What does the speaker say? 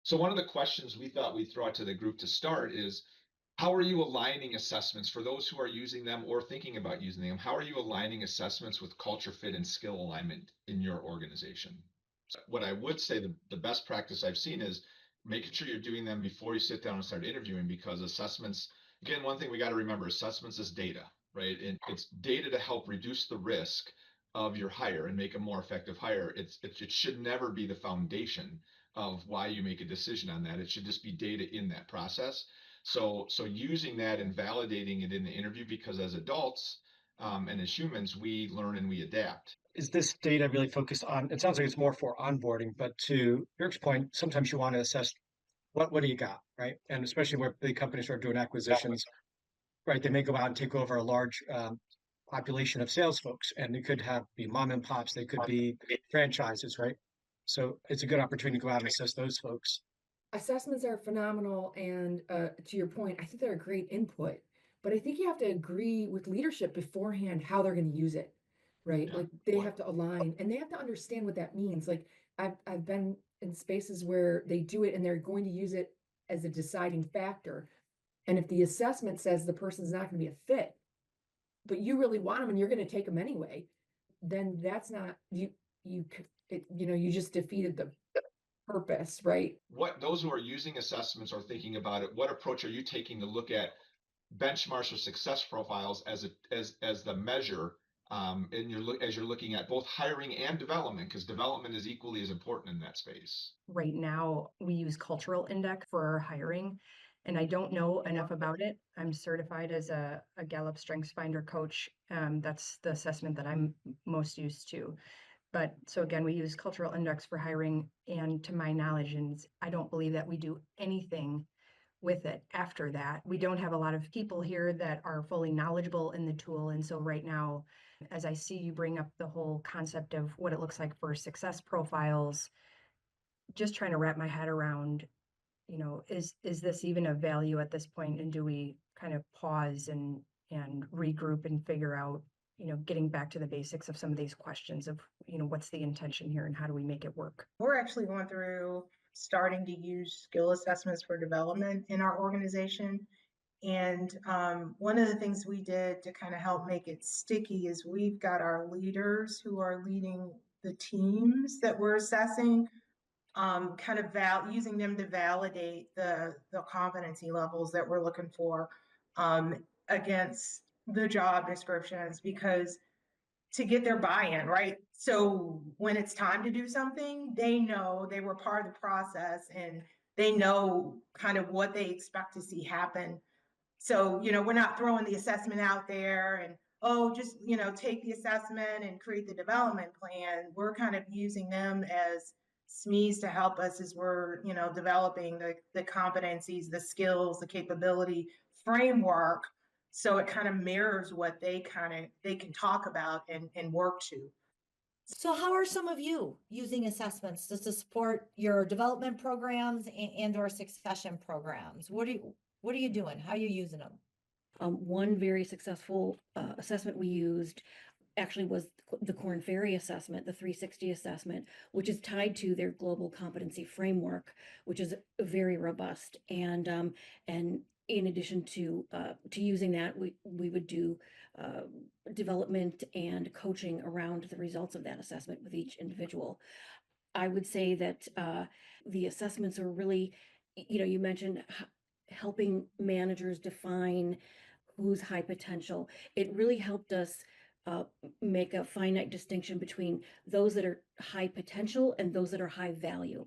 So one of the questions we thought we'd throw out to the group to start is, how are you aligning assessments for those who are using them or thinking about using them? How are you aligning assessments with culture fit and skill alignment in your organization? So what I would say the best practice I've seen is making sure you're doing them before you sit down and start interviewing, because assessments, again, one thing we got to remember, assessments is data, right? And it's data to help reduce the risk of your hire and make a more effective hire. It should never be the foundation of why you make a decision on that. It should just be data in that process. So using that and validating it in the interview, because as adults and as humans, we learn and we adapt. Is this data really focused on, it sounds like it's more for onboarding, but to Eric's point, sometimes you want to assess what do you got, right? And especially where big companies start doing acquisitions, right? They may go out and take over a large population of sales folks, and they could be mom and pops, they could be franchises, right? So it's a good opportunity to go out and assess those folks. Assessments are phenomenal, and to your point, I think they're a great input. But I think you have to agree with leadership beforehand how they're going to use it, right? Yeah. Like they have to align and they have to understand what that means. Like I've been in spaces where they do it and they're going to use it as a deciding factor. And if the assessment says the person's not going to be a fit, but you really want them and you're going to take them anyway, then that's not you just defeated the purpose, right? What those who are using assessments or thinking about it, what approach are you taking to look at benchmarks or success profiles as the measure, and as you're looking at both hiring and development, because development is equally as important in that space. Right now, we use cultural index for hiring, and I don't know enough about it. I'm certified as a Gallup Strengths Finder coach. That's the assessment that I'm most used to. But so again, we use cultural index for hiring, and to my knowledge, and I don't believe that we do anything with it after that. We don't have a lot of people here that are fully knowledgeable in the tool. And so right now, as I see you bring up the whole concept of what it looks like for success profiles, just trying to wrap my head around, is this even of value at this point? And do we kind of pause and regroup and figure out, getting back to the basics of some of these questions of, what's the intention here and how do we make it work? We're actually going through starting to use skill assessments for development in our organization. And one of the things we did to kind of help make it sticky is we've got our leaders who are leading the teams that we're assessing, kind of using them to validate the competency levels that we're looking for against the job descriptions, because to get their buy-in, right? So when it's time to do something, they know they were part of the process and they know kind of what they expect to see happen. So, we're not throwing the assessment out there and, oh, just, take the assessment and create the development plan. We're kind of using them as SMEs to help us as we're, developing the competencies, the skills, the capability framework. So it kind of mirrors what they can talk about and work to. So how are some of you using assessments to support your development programs and or succession programs? What are you doing? How are you using them? One very successful assessment we used actually was the Korn Ferry assessment, the 360 assessment, which is tied to their global competency framework, which is very robust. And in addition to using that, we would do development and coaching around the results of that assessment with each individual. I would say that the assessments are really, you mentioned helping managers define who's high potential. It really helped us make a finite distinction between those that are high potential and those that are high value.